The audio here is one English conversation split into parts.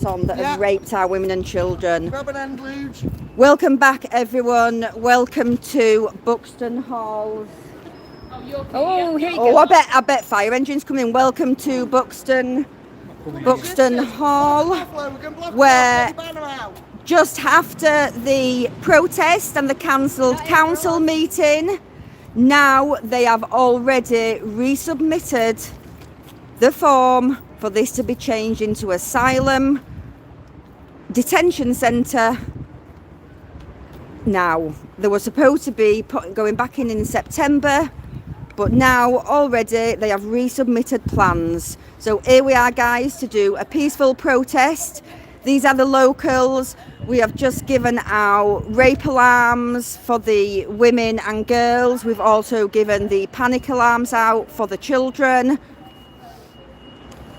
on that have raped our women and children. Grab an end, Luge. Welcome back, everyone. Welcome to Buxton Halls. Oh, here you Oh, go. I bet fire engines coming in. Welcome to Buxton Hall, where just after the protest and the cancelled council meeting, now they have already resubmitted the form for this to be changed into asylum detention centre. Now, they were supposed to be going back in September, but now already they have resubmitted plans. So here we are, guys, to do a peaceful protest. These are the locals. We have just given our rape alarms for the women and girls. We've also given the panic alarms out for the children.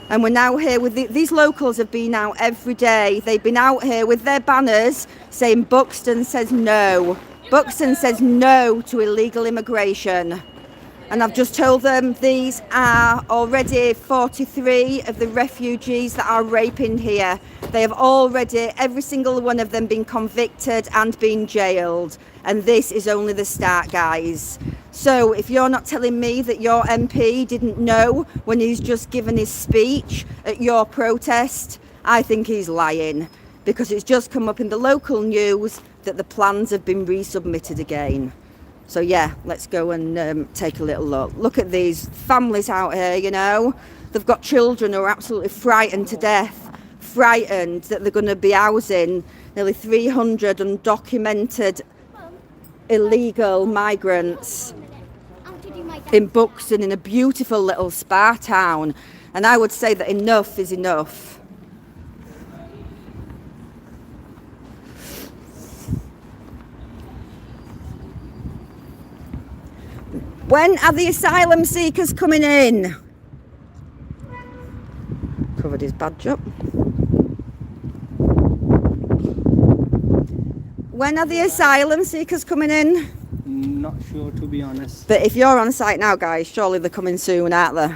And we're now here with these locals have been out every day. They've been out here with their banners saying Buxton says no. Buxton says no to illegal immigration. And I've just told them these are already 43 of the refugees that are raping here. They have already, every single one of them, been convicted and been jailed. And this is only the start, guys. So if you're not telling me that your MP didn't know when he's just given his speech at your protest, I think he's lying. Because it's just come up in the local news that the plans have been resubmitted again. So yeah, let's go and take a little look. Look at these families out here, you know. They've got children who are absolutely frightened to death. Frightened that they're going to be housing nearly 300 undocumented illegal migrants in Buxton, in a beautiful little spa town. And I would say that enough is enough. When are the asylum seekers coming in? Covered his badge up. When are the asylum seekers coming in? Not sure, to be honest. But if you're on site now, guys, surely they're coming soon, aren't they?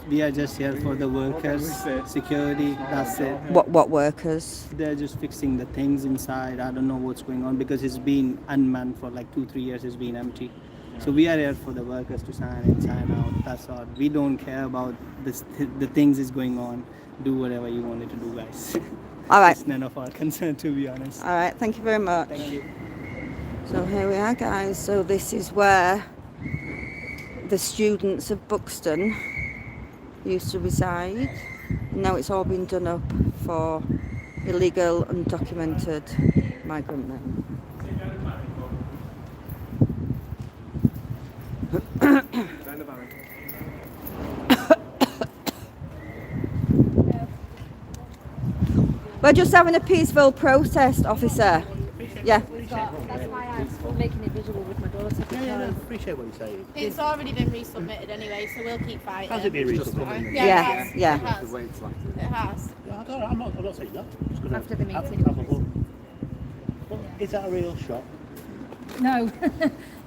We are just here for the workers, security, that's it. What workers? They're just fixing the things inside. I don't know what's going on because it's been unmanned for like 2-3 years. It's been empty. So we are here for the workers to sign in, sign out. That's all. We don't care about this, the things is going on. Do whatever you wanted to do, guys. All right. It's none of our concern, to be honest. All right. Thank you very much. Thank you. So here we are, guys. So this is where the students of Buxton used to reside. Now it's all been done up for illegal, undocumented migrant men. We're just having a peaceful protest, officer. Yeah. That's why I'm making it visual with my daughter. Yeah, I appreciate what you're saying. It's already been resubmitted anyway, so we'll keep fighting. Has it been resubmitted? Yeah, It yeah. has. It has. Yeah, I'm not saying that. I'm just gonna After the have meeting. a look. Well, is that a real shop? No.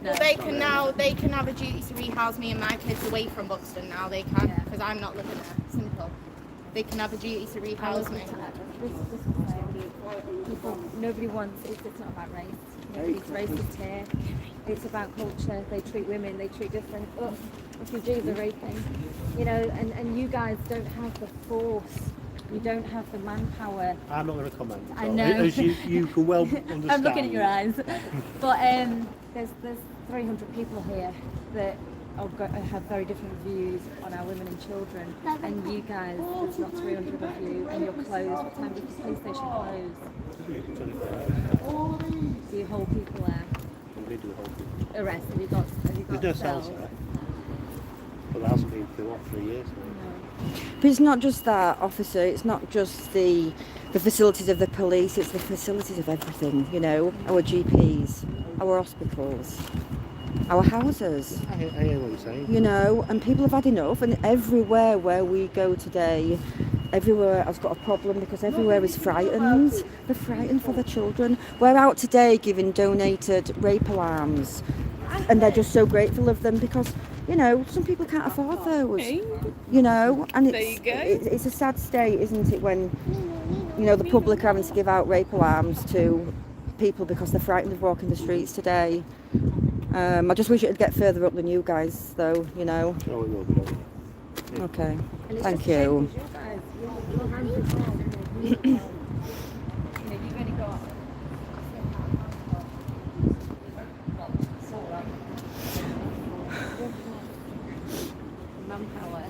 Well, they can have a duty to rehouse me and my kids away from Buxton now. They can, Yeah. because I'm not living there. Simple. They can have a duty to rehouse me. People, nobody wants, it's not about race. Nobody's racist here. It's about culture. They treat women, they treat different. Oh, refugees are raping. You know, and you guys don't have the force. You don't have the manpower. I'm not going to comment. I know. As you can well understand. I'm looking at your eyes. But there's 300 people here that have very different views on our women and children. And you guys, there's not 300 of you, and you're closed. What time does the police station close? Do you hold people there? We do hold people. Arrest? Have you got There's no cells? cells there. But there hasn't been for what, 3 years? But it's not just that, officer. It's not just the facilities of the police. It's the facilities of everything. You know, our GPs, our hospitals, our houses. I hear what you're saying. You know, and people have had enough. And everywhere where we go today, everywhere has got a problem because everywhere is frightened. They're frightened for their children. We're out today giving donated rape alarms and they're just so grateful of them because, you know, some people can't afford those, you know, and it's a sad state, isn't it, when, you know, the public are having to give out rape alarms to people because they're frightened of walking the streets today. I just wish it'd get further up than you guys, though, you know. Oh, it will be, don't it? Yeah. Okay, And it's thank just a shame you. 'cause you guys, your hands are full, you know, you've only got manpower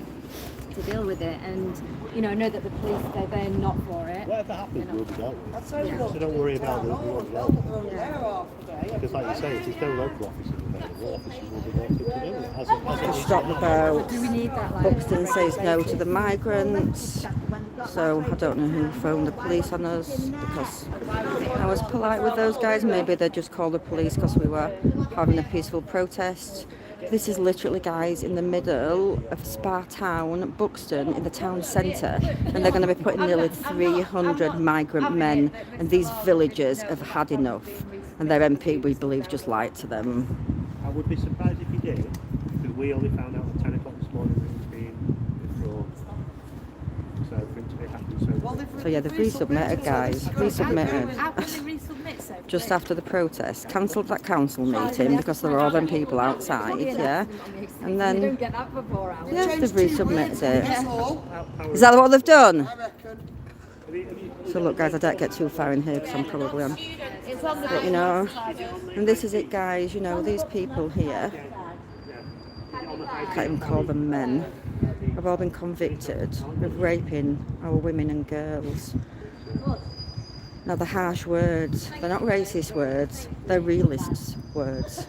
to deal with it, and you know, I know that the police they're not for it. Whatever happens, will be dealt with. Yeah. So don't worry about it, it will be dealt with. Because like you say, if there's no local officers available, officers will be there to do it. Just stop the boat. Do we need that? Like, Buxton says no to the migrants. So I don't know who phoned the police on us because I was polite with those guys. Maybe they just called the police because we were having a peaceful protest. This is literally, guys, in the middle of Spa Town, Buxton, in the town centre, and they're going to be putting nearly 300 migrant men, and these villagers have had enough, and their MP, we believe, just lied to them. I would be surprised if you did, because we only found out at 10 o'clock this morning that it was being withdrawn. So for it to be happening so So yeah, they've resubmitted, guys, resubmitted. how can they resubmit so? Just after the protest, cancelled that council meeting because there were all them people outside, yeah, and You then don't get that for 4 hours. yeah, they've resubmitted it. Is that what they've done? So look, guys, I don't get too far in here because I'm probably on, but you know, and this is it, guys. You know, these people here, I can't even call them men, have all been convicted of raping our women and girls. Now, the harsh words, they're not racist words, they're realist words.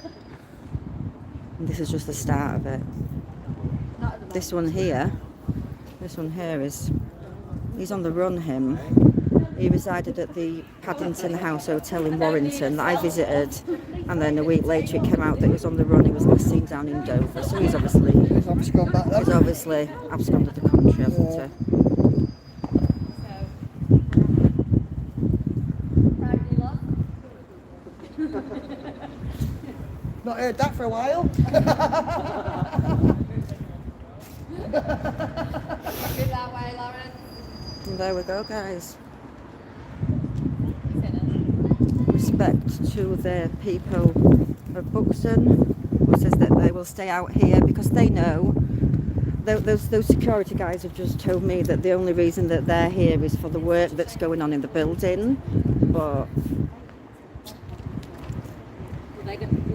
And this is just the start of it. This one here is, he's on the run, him. He resided at the Paddington House Hotel in Warrington that I visited, and then a week later it came out that he was on the run. He was last seen down in Dover, so he's obviously absconded the country, hasn't he? Not heard that for a while. And there we go, guys. Respect to the people of Buxton, who says that they will stay out here because they know. Those security guys have just told me that the only reason that they're here is for the work that's going on in the building, but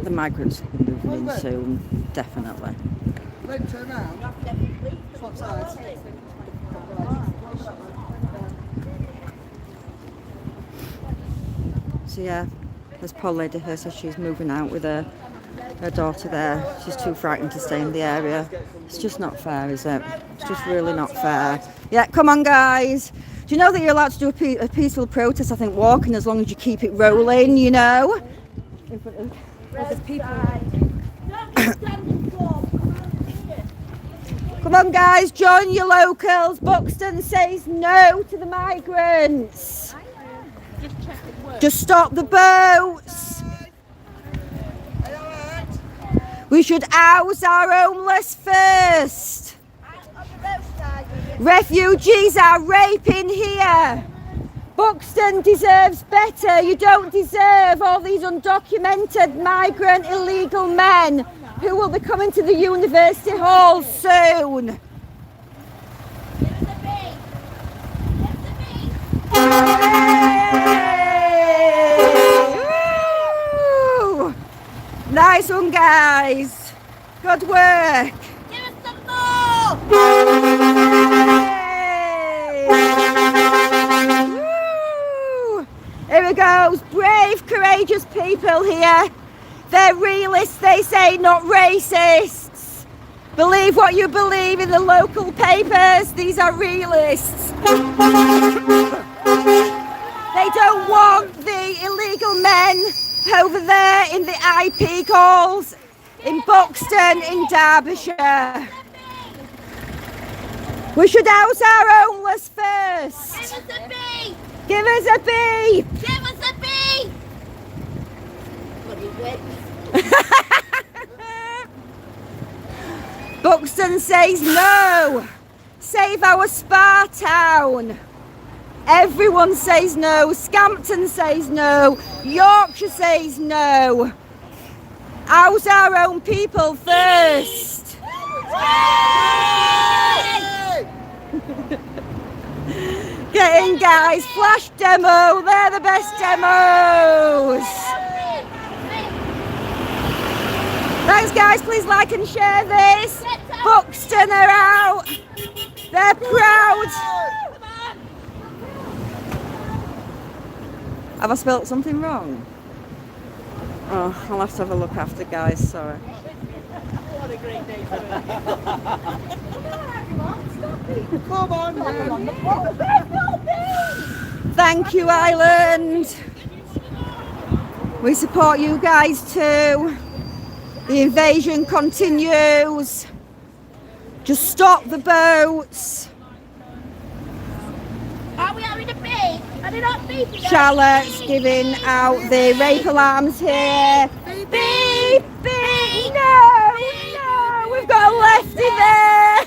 the migrants will be moving in soon, definitely. Then turn around. Swap sides. So yeah, there's poor lady here, so she's moving out with her daughter there. She's too frightened to stay in the area. It's just not fair, is it? It's just really not fair. Yeah, come on, guys. Do you know that you're allowed to do a peaceful protest? I think walking, as long as you keep it rolling, you know. There's people. Come on, guys, join your locals. Buxton says no to the migrants. Just stop the boats. We should house our homeless first. Refugees are raping here. Buxton deserves better. You don't deserve all these undocumented migrant illegal men who will be coming to the university halls soon. Woo! Nice one, guys. Good work. Give us some more! Woo! Here it goes. Brave, courageous people here. They're realists, they say, not racists. Believe what you believe in the local papers. These are realists. They don't want the illegal men over there in the IP calls in Buxton in Derbyshire. We should house our homeless first. Give us a B! Give us a B. Give us a B! Bloody witch. Buxton says no. Save our spa town. Everyone says no. Scampton says no. Yorkshire says no. How's our own people first? Get in, guys. Flash demo. They're the best demos. Thanks, guys. Please like and share this. Buxton are out. They're proud. Have I spelt something wrong? Oh, I'll have to have a look after, guys. Sorry. What a great day for Come on, Thank you, Ireland. We support you guys too. The invasion continues. Just stop the boats. Are we having a beep? Are they not beeping? Charlotte's giving out the rape alarms here. Beep, beep. No, no. We've got a lefty there.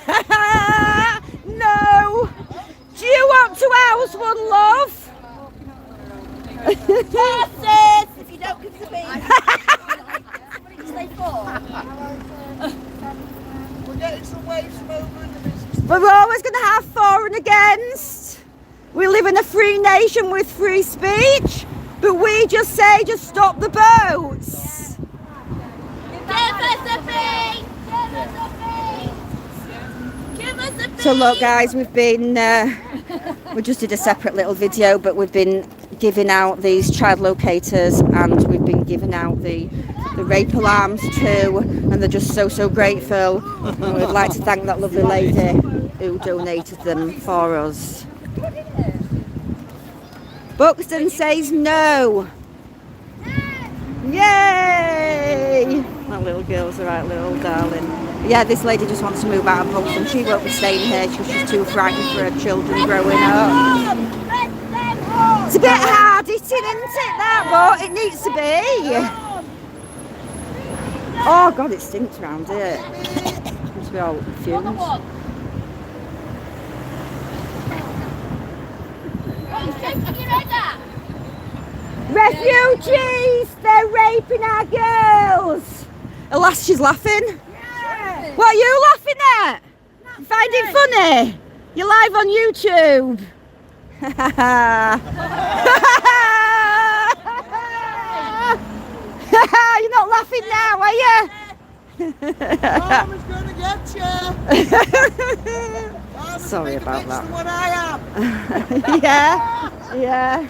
No. Do you want to house one, love? Horses! If you don't give the beep. We're getting some waves moving. But we're always going to have for and against. We live in a free nation with free speech, but we just say, just stop the boats. Give us a beep! Give us a beep! Give us a beep! So look, guys, we've been, we just did a separate little video, but we've been giving out these child locators and we've been giving out the rape alarms too, and they're just so grateful. And we'd like to thank that lovely lady who donated them for us. Buxton says no. Yay! That little girl's a right little darling. Yeah, this lady just wants to move out of Buxton. She won't be staying here because she's too frightened for her children growing up. It's a bit hard hitting, isn't it, that? But it needs to be. Oh God, it stinks round here. It must be all fumes. Refugees! They're raping our girls! Alas, she's laughing. Yeah. What are you laughing at? You find it funny? You're live on YouTube. You're not laughing now, are you? Mama's gonna get you. Sorry about that. What I am. Yeah.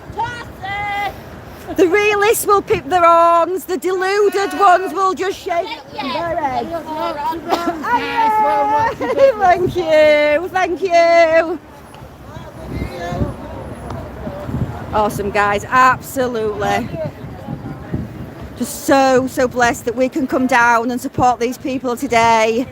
The realists will pick their arms, the deluded ones will just shake their heads. Thank you, thank you. Awesome, guys, absolutely. Just so blessed that we can come down and support these people today.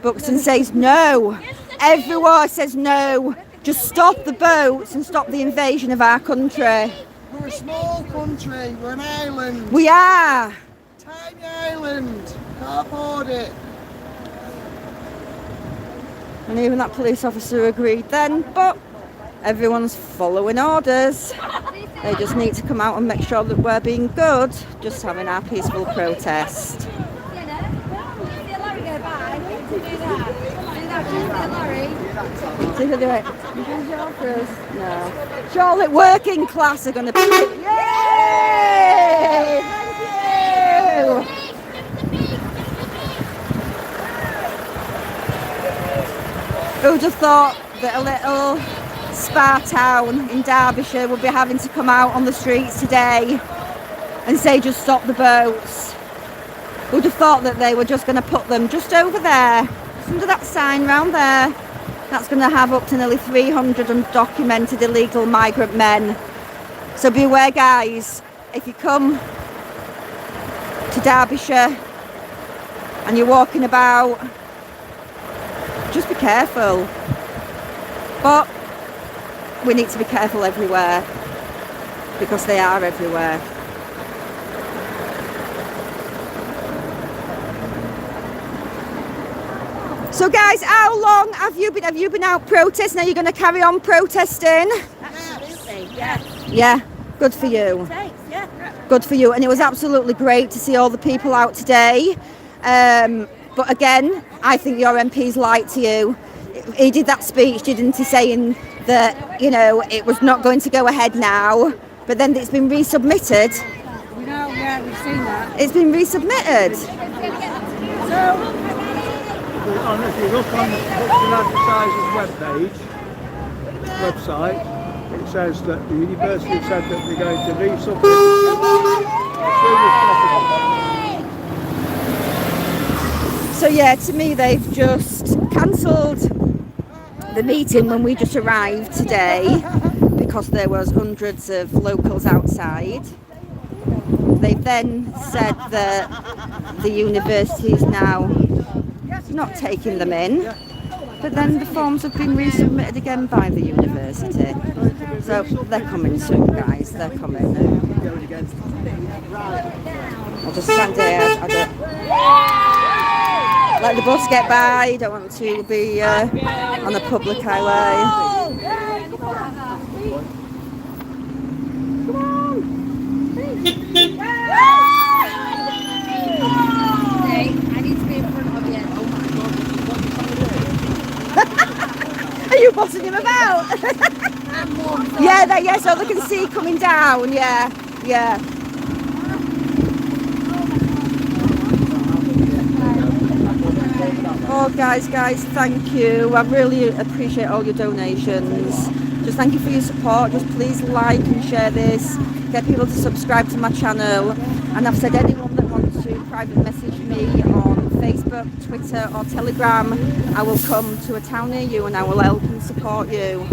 Buxton says no. Everyone says no. Just stop the boats and stop the invasion of our country. We're a small country, we're an island. We are. Tiny island. Can't afford it. And even that police officer agreed then, but everyone's following orders. They just need to come out and make sure that we're being good, just having our peaceful protest. See if they do it. No. Charlotte working class are going to be. Yay! Thank you! Who'd have thought that a little spa town in Derbyshire would be having to come out on the streets today and say just stop the boats? Who'd have thought that they were just going to put them just over there, just under that sign round there? That's going to have up to nearly 300 undocumented illegal migrant men. So beware, guys, if you come to Derbyshire and you're walking about, just be careful. But we need to be careful everywhere because they are everywhere. So guys, how long have you been out protesting? Are you going to carry on protesting? Absolutely, yes. Yeah, good for you. Thanks, yeah. Good for you. And it was absolutely great to see all the people out today. But again, I think your MP's lied to you. He did that speech, didn't he, saying that, you know, it was not going to go ahead now, but then it's been resubmitted. We know, yeah, we've seen that. It's been resubmitted. If you look on the Buxton Advertisers website, it says that the university have said that they're going to resubmit as soon as possible. So yeah, to me they've just cancelled the meeting when we just arrived today because there was hundreds of locals outside. They've then said that the university is now not taking them in, but then the forms have been resubmitted again by the university. So they're coming soon, guys, they're coming. I'll just stand here, let the bus get by, don't want to be on a public highway. I need to be in front of you. Are you bossing him about? Yeah, so they can see coming down, yeah. Oh, guys, thank you. I really appreciate all your donations. Just thank you for your support. Just please like and share this. Get people to subscribe to my channel. And I've said anyone that wants to private message me on Facebook, Twitter or Telegram, I will come to a town near you and I will help and support you.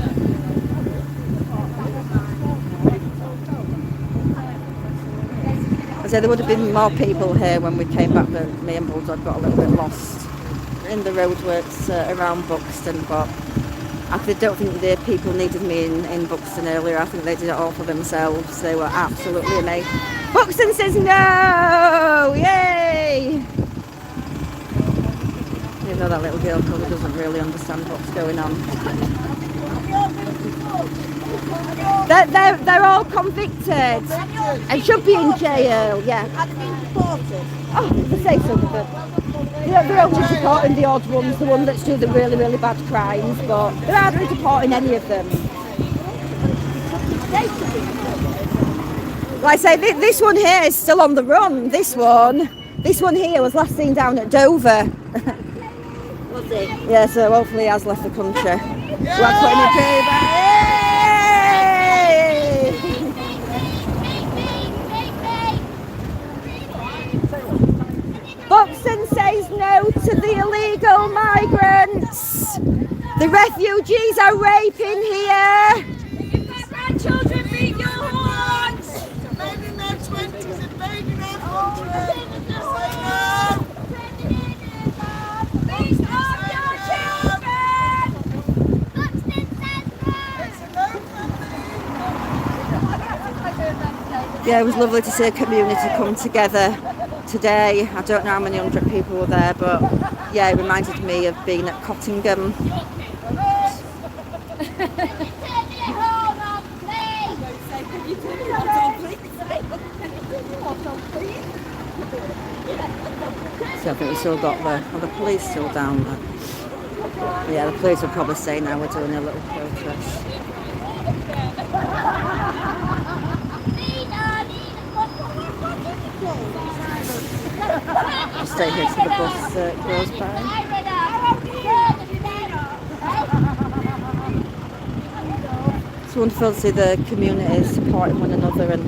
I said there would have been more people here when we came back, but me and Bulldog got a little bit lost in the roadworks around Buxton, but I don't think the people needed me in Buxton earlier. I think they did it all for themselves. They were absolutely amazing. Buxton says no! Yay! Even though that little girl probably doesn't really understand what's going on. They're all convicted and should be in jail, yeah. Have been deported. Oh, they say so, but they're only supporting the odd ones, the one that's doing the really, really bad crimes, but they're hardly deporting any of them. Like I say, this one here is still on the run. This one here was last seen down at Dover. Was it? Yeah, so hopefully he has left the country. We're putting a payback. Buxton says no to the illegal migrants. The refugees are raping here. If my grandchildren beat your horns, maybe in their 20s and maybe their 40s. Say no. Please stop your children. Buxton says no. Yeah, it was lovely to see a community come together today. I don't know how many hundred people were there, but yeah, it reminded me of being at Cottingham. So I think we still got the police still down there. But yeah, the police will probably say now we're doing a little protest. I'll stay here till the bus goes by. It's wonderful to see the community supporting one another and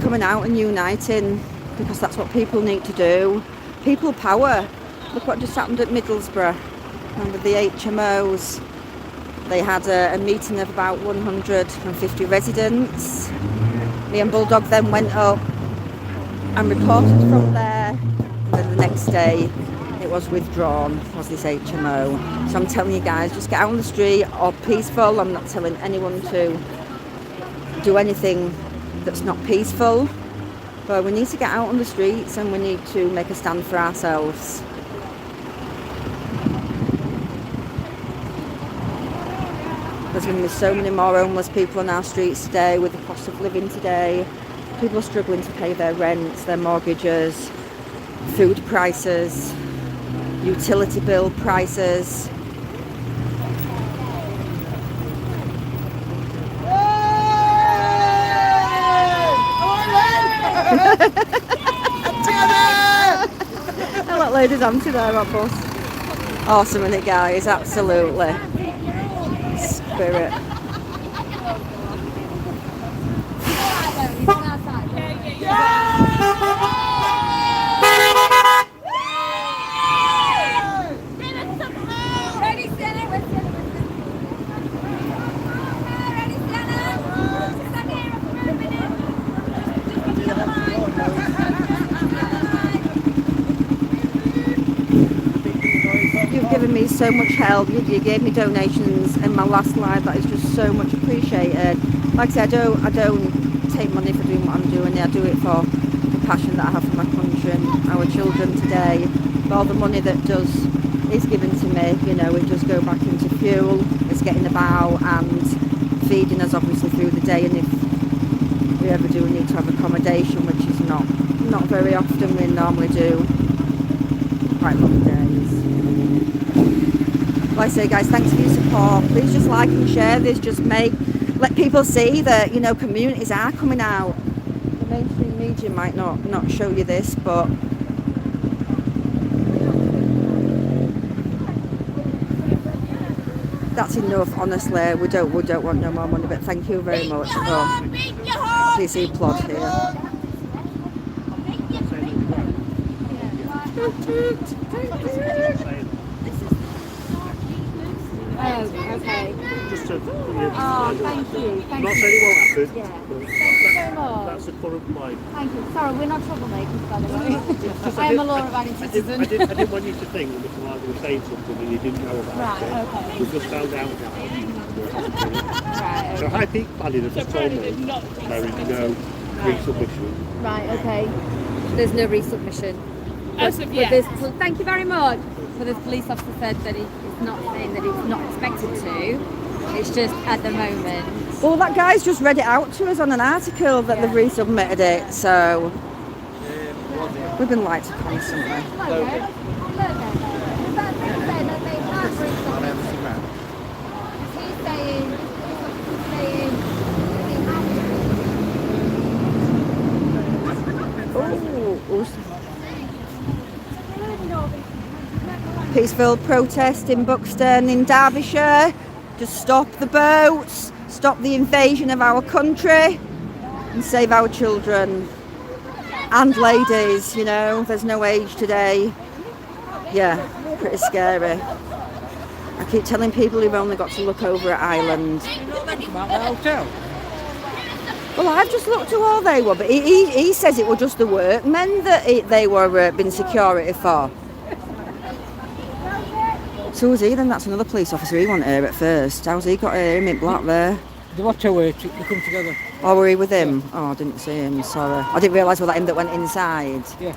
coming out and uniting, because that's what people need to do. People power. Look what just happened at Middlesbrough and with the HMOs. They had a meeting of about 150 residents. Me and Bulldog then went up and reported from there, and then the next day it was withdrawn, was this HMO. So I'm telling you guys, just get out on the street or peaceful. I'm not telling anyone to do anything that's not peaceful, but we need to get out on the streets and we need to make a stand for ourselves. There's going to be so many more homeless people on our streets today with the cost of living today. People are struggling to pay their rents, their mortgages, food prices, utility bill prices. That lady's empty there, that bus. Awesome, isn't it, guys? Absolutely. Spirit. You've given me so much help. You gave me donations in my last live. That is just so much appreciated. Like I said, I don't take money for doing what I'm doing. I do it for the passion that I have for my country and our children today. But all the money that is given to me, you know, it does go back into fuel. It's getting about and feeding us obviously through the day. And if we ever do need to have accommodation, which is not very often, we normally do quite long days. Like I say, guys, thanks for your support. Please just like and share this. Just let people see that, you know, communities are coming out. The mainstream media might not show you this, but that's enough. Honestly, we don't want no more money. But thank you very much for PC Plod here. Oh, okay. Just to, Oh, thank you. I'm not saying it won't happen. Yeah. But Thank you so much. that's the current line. Thank you. Sorry, we're not troublemakers, by the way. I am a law-abiding I citizen. didn't want you to think that Mr. Larkin was saying something and you didn't know about Right, it. okay. We just found out now. Right, So okay. High Peak Planning have just told me there is no resubmission. Right, okay. There's no resubmission. But thank you very much. But this police officer said that it's not saying that it's not expected to. It's just at the moment. Well, that guy's just read it out to us on an article that they've resubmitted it, so we've been lied to constantly. Peaceful protest in Buxton in Derbyshire. Just stop the boats, stop the invasion of our country and save our children and ladies, you know, there's no age today. Yeah, pretty scary. I keep telling people who've only got to look over at Ireland. About the hotel. Well, I've just looked at all they were, but he says it were just the workmen that they were being security for. So was he then? That's another police officer. He wasn't here at first. How's he got here? Him in black there. They watch our way, they come together. Oh, were he with him? Oh, I didn't see him, sorry. I didn't realise was that him that went inside. Yeah.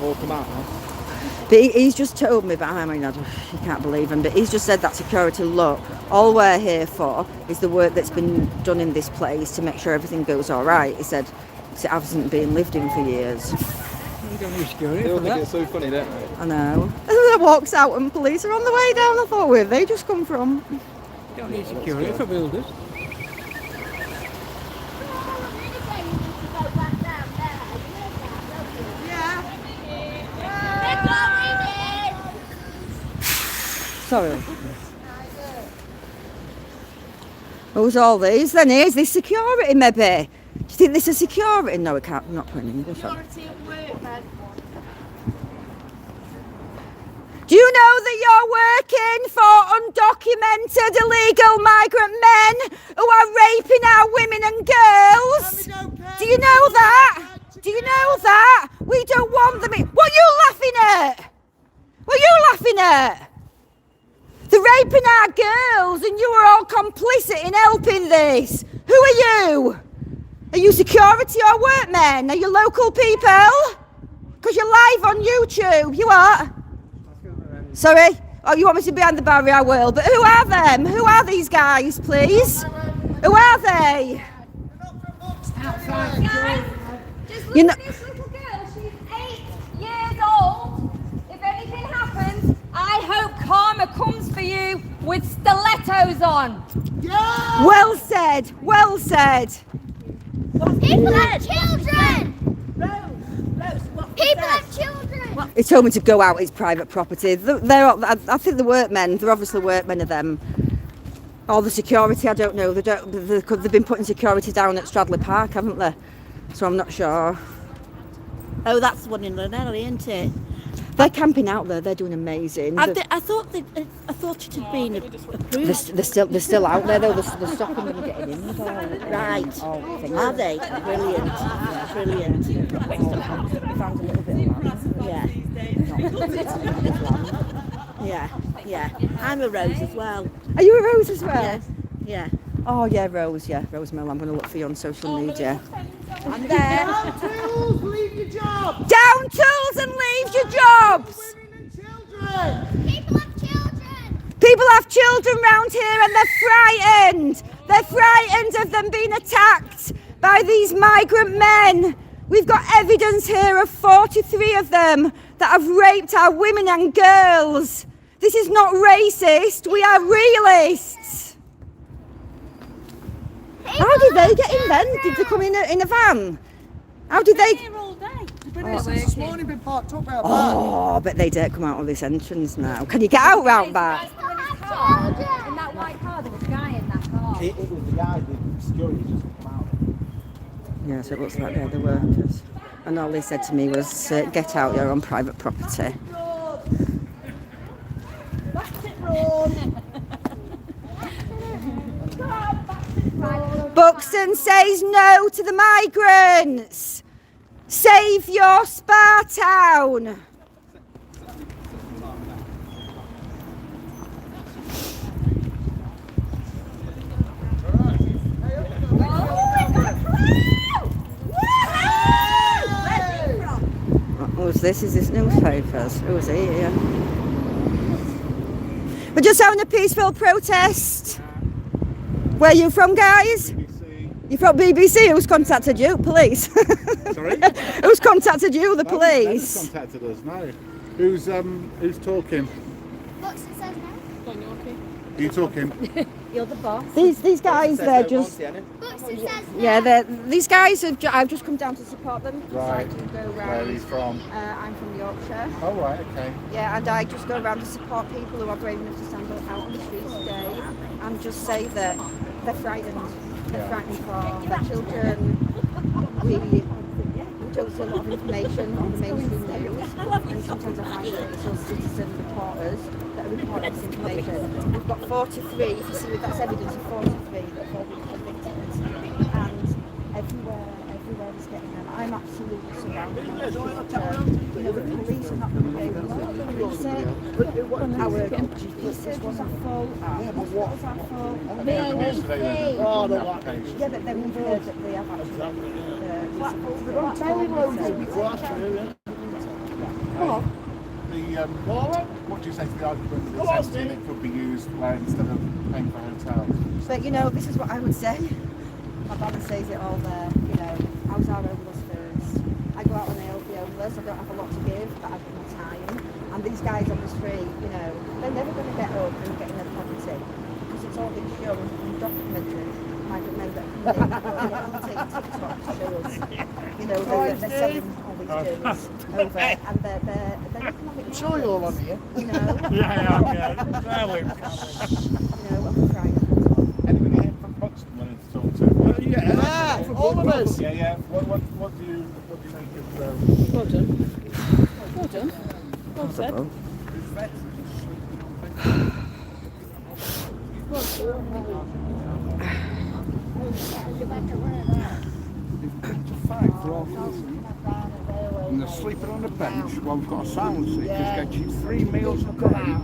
All come out now. But he's just told me, but I mean, you can't believe him, but he's just said that security, look, all we're here for is the work that's been done in this place to make sure everything goes all right. He said it hasn't been lived in for years. You don't need security They all for think that. it's so funny, don't they? I know. And then I walks out and police are on the way down. I thought, where have they just come from? You don't need security for builders. Sorry. Who's all these then? Is this security maybe? Do you think this is security? No, it can't. I'm not putting English on. Do you know that you're working for undocumented illegal migrant men who are raping our women and girls? Do you know that? Do you know that? We don't want them in. What are you laughing at? What are you laughing at? They're raping our girls and you are all complicit in helping this. Who are you? Are you security or workmen? Are you local people? Because you're live on YouTube. You are? Sorry? Oh, you want me to be behind the barrier? I will. But who are them? Who are these guys, please? Who are they? Guys, just look You know- at this little girl. She's 8 years old. If anything happens, I hope karma comes for you with stilettos on. Well said. Well said. People have children! People have children! He told me to go out. It's private property. I think the workmen. They're obviously workmen of them. Or the security. I don't know. They've been putting security down at Stradley Park, haven't they? So I'm not sure. Oh, that's the one in Llanelli, isn't it? They're camping out there. They're doing amazing. I thought it had been approved. They're still out there though. They're stopping them getting in. Right. Are they? Brilliant. Found a little bit of land. Yeah. I'm a Rose as well. Are you a Rose as well? Yeah. Oh yeah, Rose. Yeah, Rose Mill. I'm going to look for you on social media. I'm there. Down tools, leave your job! Down tools and leave your jobs. Women and children! People have children! People have children round here and they're frightened. They're frightened of them being attacked by these migrant men. We've got evidence here of 43 of them that have raped our women and girls. This is not racist. We are realists. How did they get in then? Did they come in a van? How did they? Here all day. You've been here since this morning, been parked up out back. Oh, but they don't come out of this entrance now. Can you get out round back? In that white car, there was a guy in that car. It was the guy, the security just come out. Yeah, so it looks like they're the workers. And all they said to me was, get out, you're on private property. Buxton says no to the migrants. Save your spa town. Who's this? Is this newspapers? Who's he here? We're just having a peaceful protest. Where are you from, guys? You're from BBC. Who's contacted you? Police. Sorry? Who's contacted you? The Who's police. contacted us? No. Who's talking? Buxton says no. Are you talking? You're the boss. These guys, they're just. Buxton says no. Yeah, these guys have. I've just come down to support them. Right. I do go Where round. are you from? I'm from Yorkshire. Oh, right, okay. Yeah, and I just go around to support people who are brave enough to stand out on the streets today and just say that they're frightened. They're frightened for their children. We don't see a lot of information on the mainstream news, and sometimes I find that it's us citizen reporters that are reporting this information. We've got 43, if you see, that's evidence of 43 that have been convicted, and everywhere is getting them. I'm absolutely surrounded by the police are not going to be able to police it. Our GPs wasn't full, our hospitals are full. Yeah, but then we've heard that they have What do you say to the argument that it's empty and it could be used where instead of paying for hotels? But you know, this is what I would say. My brother says it all there, you know, how's our homeless first? I go out and I help the homeless, I don't have a lot to give, but I've got my time. And these guys on the street, you know, they're never going to get up and get in their property because it's all been shown and documented. Migrant men that come in, take TikTok to show us, you know, they're selling all these goods over and they're economic. Sure you're all on here. You know, Yeah. you know, I'm frightened. Anybody here from Buxton wanting to talk to? Yeah, all of us. Yeah. What do you think of Well done. Well said. And they're sleeping on a bench while we've got asylum seekers getting 3 meals a day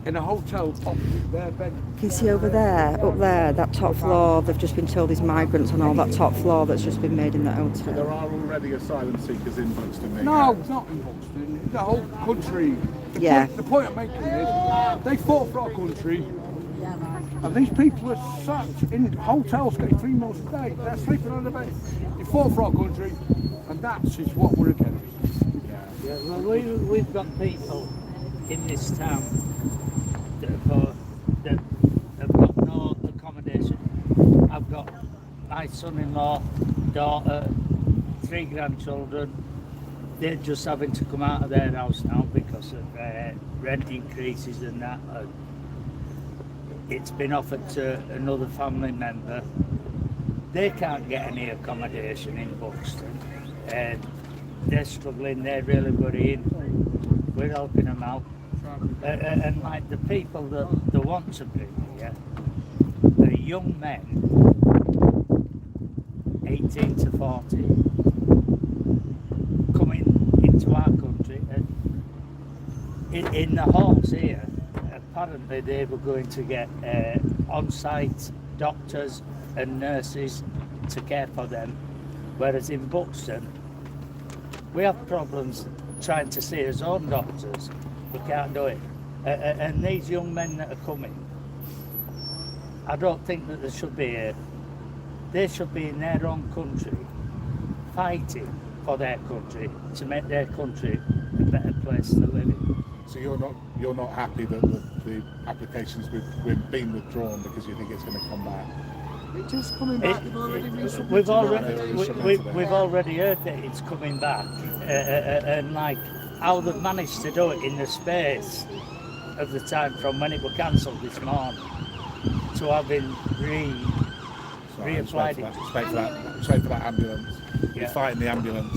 in a hotel opposite their bed. Can you see over there, up there, that top floor, they've just been told there's migrants on all that top floor that's just been made in that There hotel. are already asylum seekers in Buxton. No, it's not in Buxton. the whole country. Yeah. The point I'm making is, they fought for our country, and these people are sat in hotels getting 3 meals a day. They're sleeping on the bed. They fought for our country, and that is what we're against. Yeah, well, we've got people in this town that have got no accommodation. I've got my son-in-law, daughter, 3 grandchildren. They're just having to come out of their house now because of rent increases and that. It's been offered to another family member. They can't get any accommodation in Buxton. They're struggling, they're really worrying. We're helping them out. And like the people that want to bring here, the young men, 18 to 40, coming into our country. And in the halls here, apparently they were going to get on-site doctors and nurses to care for them, whereas in Buxton, we have problems trying to see our own doctors. We can't do it. And these young men that are coming, I don't think that they should be here. They should be in their own country, fighting for their country, to make their country a better place to live in. So you're not happy that the applications we've been withdrawn because you think it's going to come back? It is coming back. They've already resubmitted. We've already heard that it's coming back, and like how they've managed to do it in the space of the time from when it was cancelled this morning to having reapplied it. Straight for that ambulance. Yeah. You're fighting the ambulance.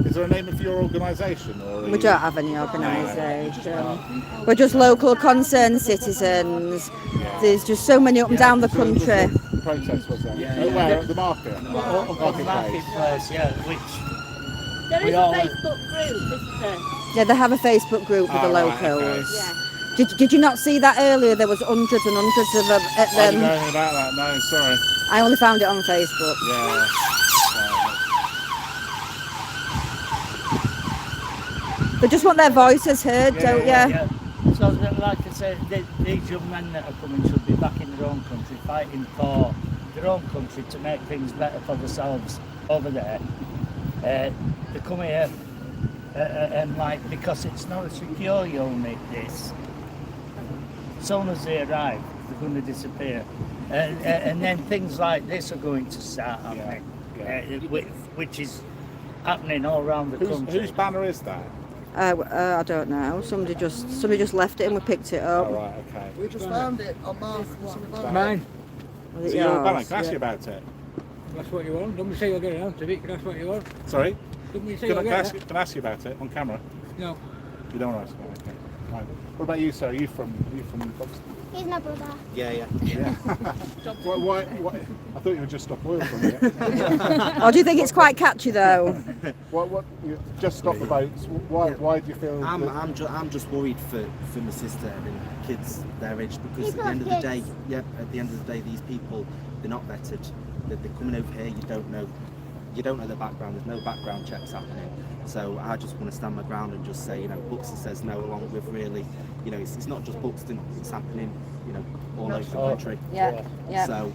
Is there a name of your organisation? Or We don't have any organisation. We're just local concerned citizens. There's just so many up and down the country. Protest was there? Where? At the market? Up the marketplace, yeah, which There we is a all- Facebook group, isn't there? Yeah, they have a Facebook group with the Oh, right, locals. Yeah. Did you not see that earlier? There was hundreds and hundreds of them at I them. didn't know anything about that, no, sorry. I only found it on Facebook. Yeah. They just want their voices heard, don't you? Yeah. So, like I said, these young men that are coming should be back in their own country, fighting for their own country to make things better for themselves over there. They come here and like, because it's not a secure unit, this. As soon as they arrive, they're going to disappear. And then things like this are going to start happening, which is happening all around the country. Whose banner is that? I don't know. Somebody just left it and we picked it up. Oh, right, okay. We just found it on Mark. Mine. Was it So your banner, yours? can I ask you about it? That's what you want. Don't be say you'll get it out of it. That's what you want. Sorry? Don't be say Can you'll I get it. can I ask you about it on camera? No. You don't want to ask me, okay. Fine. What about you, sir? Are you from Buxton? He's my brother. Yeah. Why? I thought you would just stop oil from here. Oh, do you think it's quite catchy though? What? You just stop the boats. Why do you feel? I'm just worried for my sister and kids their age, because at the end of the day, these people, they're not vetted. They're coming over here. You don't know the background. There's no background checks happening. So I just want to stand my ground and just say, Buxton says no, along with really, it's not just Buxton. It's happening, all over the country. Yeah. So,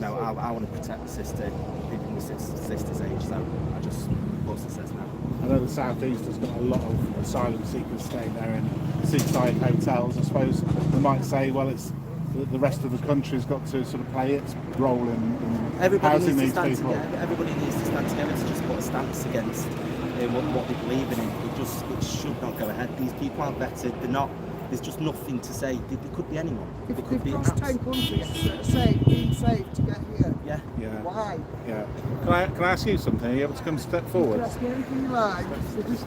I want to protect my sister, people my sister's age. So I just, Buxton says no. I know the South East has got a lot of asylum seekers staying there in seaside hotels. I suppose they might say, well, it's the rest of the country's got to sort of play its role in housing these people. Everybody needs to stand together to just put a stance against what they believe in. It should not go ahead. These people aren't vetted. They're not. There's just nothing to say. They could be anyone. They could be crossed 10 countries, being safe to get here. Yeah. Why? Yeah. Can I ask you something? Are you able to come step forward? You can ask me anything you like. So just,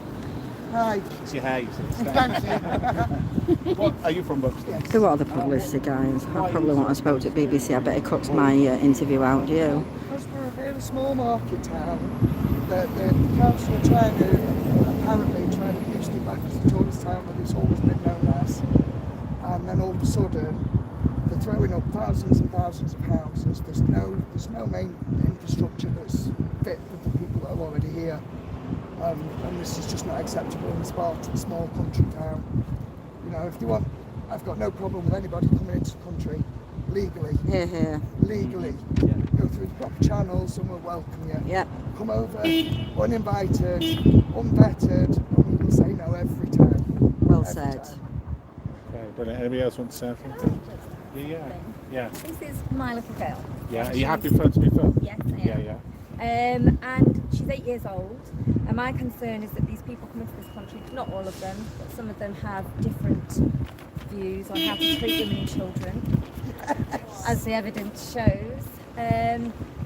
hi. It's your hair. You see. Thank you. What, are you from Buxton? So what are the publicity guys? I probably want to spoke to BBC. I bet it cuts my interview out, do you? Because we're a very small market town, the council are trying to boost it back as a tourist town that it's always been known as. And then all of a sudden, they're throwing up thousands and thousands of houses. There's no main infrastructure that's fit for the people that are already here. And this is just not acceptable in a small country town. You know, if they want, I've got no problem with anybody coming into the country legally. Legally. Go through the proper channels and we'll welcome you. Yeah. Come over, uninvited, unvetted, and we will say no every time. Well said. Okay, brilliant. Anybody else want to say anything? Yeah. This is my little girl. Yeah. Are you happy for her to be filmed? Yes, I am. Yeah. And she's 8 years old, and my concern is that these people come into this country, not all of them, but some of them have different views on how to treat women and children, as the evidence shows.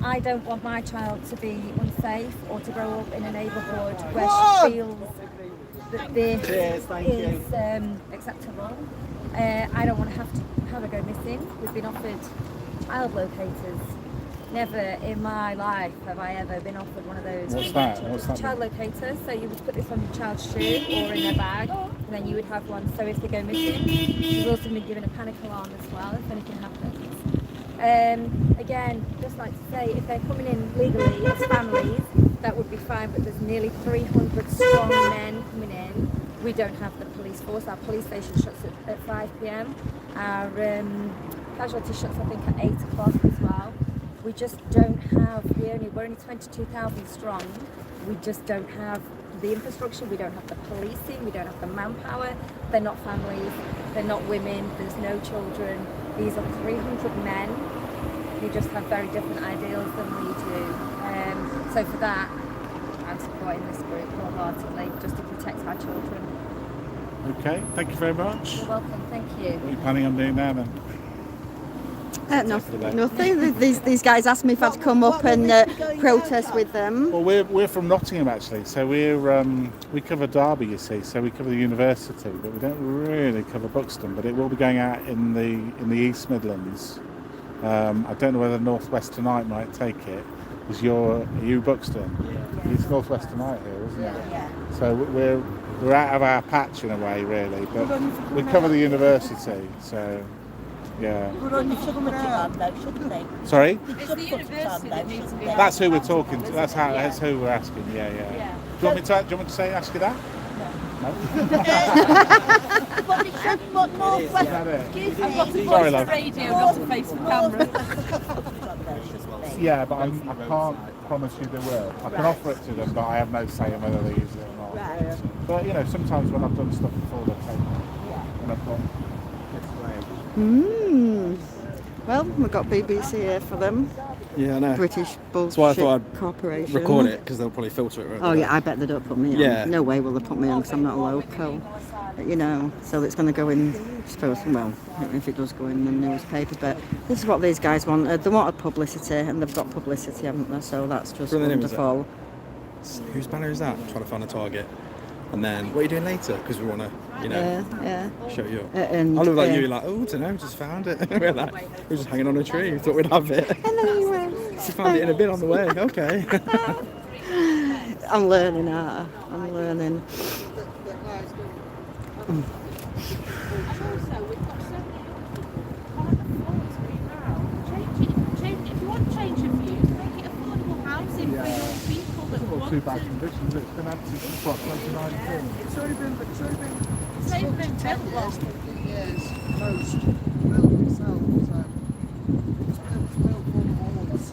I don't want my child to be unsafe or to grow up in a neighbourhood where she feels that this is acceptable. I don't want to have her go missing. We've been offered child locators. Never in my life have I ever been offered one of those. What's that? Child locator. So you would put this on your child's shoe or in their bag, and then you would have one. So if they go missing, she's also been given a panic alarm as well if anything happens. Again, just like to say, if they're coming in legally as families, that would be fine. But there's nearly 300 strong men coming in. We don't have the police force. Our police station shuts at 5 p.m. Our casualty shuts, I think, at 8 o'clock as well. We just don't have, we're only 22,000 strong. We just don't have the infrastructure, we don't have the policing, we don't have the manpower. They're not families, they're not women, there's no children. These are 300 men who just have very different ideals than we do. So for that, I'm supporting this group wholeheartedly, just to protect our children. Okay, thank you very much. You're welcome, thank you. What are you planning on doing now then? Nothing. These guys asked me if I'd come up and protest with them. Well, we're from Nottingham actually, so we cover Derby, you see, so we cover the university, but we don't really cover Buxton. But it will be going out in the East Midlands. I don't know whether North West Tonight might take it. Because are you Buxton? Yeah. It's North West Tonight here, isn't it? Yeah. So we're out of our patch in a way, really, but we cover the university, so. Yeah. Sorry? It's the university that needs to be. That's who we're talking to. That's who we're asking. Yeah. Do you want me to say ask you that? No. But Northwest. I've got to Sorry, love. Radio, not to face the camera. Yeah, but I can't promise you they will. I can offer it to them, but I have no say in whether they use it or not. Right. But sometimes when I've done stuff before, they take it. When I've got Well, we've got BBC here for them. Yeah, I know. British Bullshit That's why I thought I'd Corporation. record it, because they'll probably filter it. Oh yeah, I bet they don't put me on. Yeah. No way will they put me on because I'm not a local. But, so it's going to go in, I suppose, well, if it does go in the newspapers. But this is what these guys wanted. They wanted publicity, and they've got publicity, haven't they? So that's just wonderful. Whose banner is that? I'm trying to find a target. And then, what are you doing later? Because we want to, show you up. I look like you, like, oh, I don't know, just found it. We're just hanging on a tree. We thought we'd have it. And then you went. She found it in a bin on the way. Okay. I'm learning, I'm learning. If you want change of views, make it affordable housing for young people that want too bad conditions. It's been empty since 2019. It's only been built last 15 years post building itself. So it's built for walls.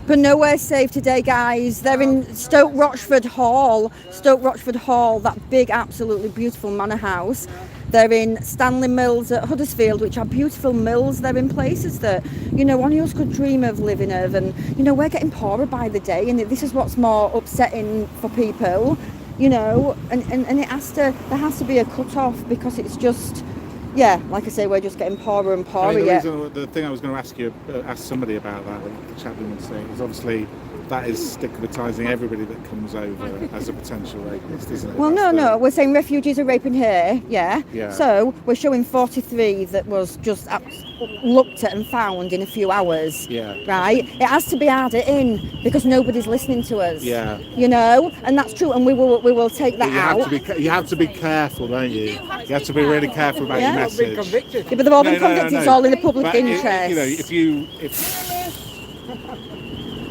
But nowhere safe today, guys. They're in Stoke Rochford Hall. That big, absolutely beautiful manor house. They're in Stanley Mills at Huddersfield, which are beautiful mills. They're in places that, one of us could dream of living of. And, we're getting poorer by the day. And this is what's more upsetting for people, and there has to be a cut-off because it's just, like I say, we're just getting poorer and poorer. The thing I was going to ask somebody about that, the chap was saying, is obviously that is stigmatising everybody that comes over as a potential rapist, isn't it? Well, no, we're saying refugees are raping here, yeah. So we're showing 43 that was just looked at and found in a few hours. Yeah. Right? It has to be added in because nobody's listening to us. Yeah. And that's true, and we will take that out. You have to be careful, don't you? You have to be really careful about your message. Yeah, but they've all been convicted. It's all in the public interest.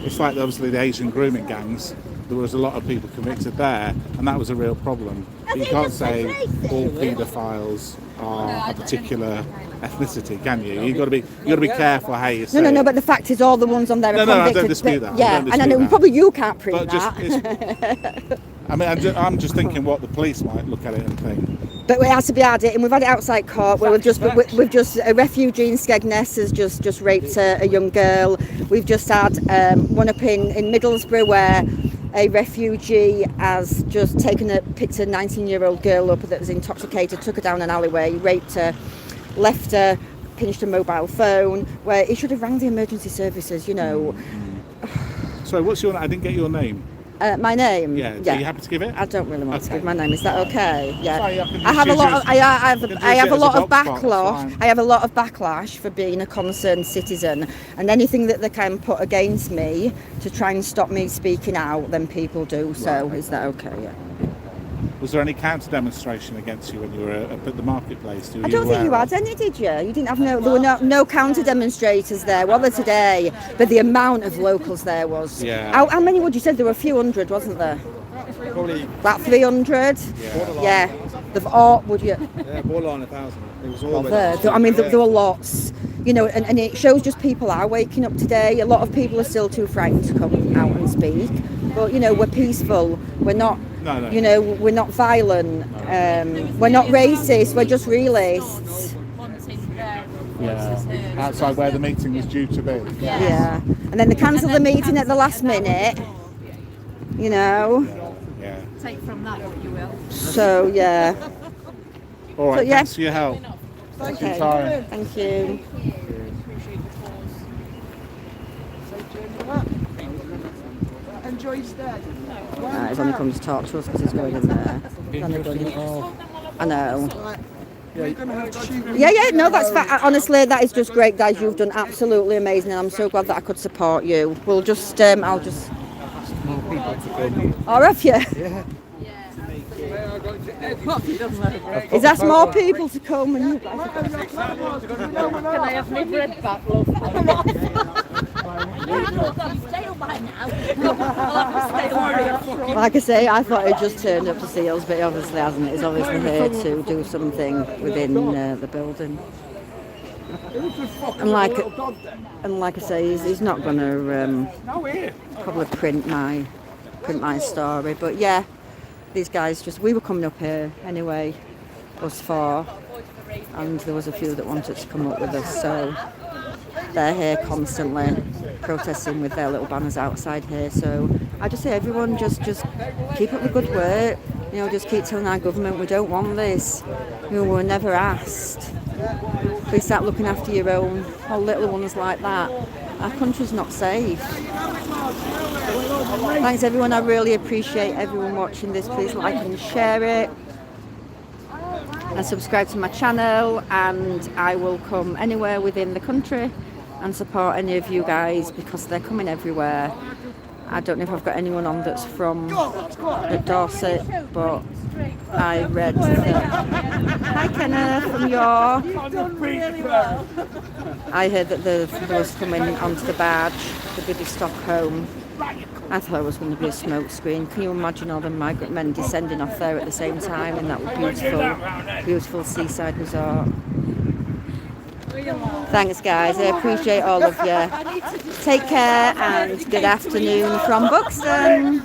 It's like obviously the Asian grooming gangs. there was a lot of people convicted there, and that was a real problem. But you can't say all paedophiles are a particular ethnicity, can you? You've got to be careful how you say. No. But the fact is, all the ones on there are convicted. I don't dispute that. Yeah, and I know probably you can't prove that. I mean, I'm just thinking what the police might look at it and think. But it has to be added, and we've had it outside court where we've just a refugee in Skegness has just raped a young girl. We've just had one up in Middlesbrough where a refugee has just picked a 19-year-old girl up that was intoxicated, took her down an alleyway, raped her, left her, pinched her mobile phone, where he should have rang the emergency services, you know. So what's your name? I didn't get your name. My name? Yeah. Are you happy to give it? I don't really want to give my name. Is that okay? Yeah. Sorry, I have a lot of backlash. I have a lot of backlash for being a concerned citizen, and anything that they can put against me to try and stop me speaking out, then people do. So is that okay? Yeah. Was there any counter demonstration against you when you were up at the marketplace? I don't think you had any, did you? You didn't have there were no counter demonstrators there, were there today? But the amount of locals there was. Yeah. How many would you say? There were a few hundred, wasn't there? Probably about 300. Yeah. They've all, would you? Yeah, borderline 1,000. It was all there. I mean, there were lots. You know, and it shows just people are waking up today. A lot of people are still too frightened to come out and speak. But, you know, we're peaceful. We're not, you know, we're not violent. We're not racist. We're just realists. Yeah. Outside where the meeting was due to be. Yeah. And then they cancelled the meeting at the last minute. You know. Yeah. Take from that what you will. So, yeah. All right, thanks for your help. Thank you. Time. Thank you. Enjoy your stay. He's only come to talk to us because he's going in there. I know. Yeah, no, that's honestly, that is just great, guys. You've done absolutely amazing, and I'm so glad that I could support you. We'll just, I'll just. Or have you? Yeah. He's asked more people to come and you guys Can I have my bread back, love? Like I say, I thought he'd just turned up to see us, but he obviously hasn't. He's obviously here to do something within the building. And like I say, he's not going to probably print my story, but yeah. These guys we were coming up here anyway, us four, and there was a few that wanted to come up with us, so they're here constantly protesting with their little banners outside here. So I just say everyone just keep up the good work, you know, just keep telling our government we don't want this, you know, we were never asked. Please start looking after your own little ones like that. Our country's not safe. Thanks everyone, I really appreciate everyone watching this. Please like and share it and subscribe to my channel, and I will come anywhere within the country and support any of you guys because they're coming everywhere. I don't know if I've got anyone on that's from Dorset, but I read that. Hi Kenneth from York. I heard that there was coming onto the barge, the Bibby Stockholm. I thought it was going to be a smoke screen. Can you imagine all the migrant men descending off there at the same time in that beautiful seaside resort? Thanks guys, I appreciate all of you. Take care and good afternoon from Buxton.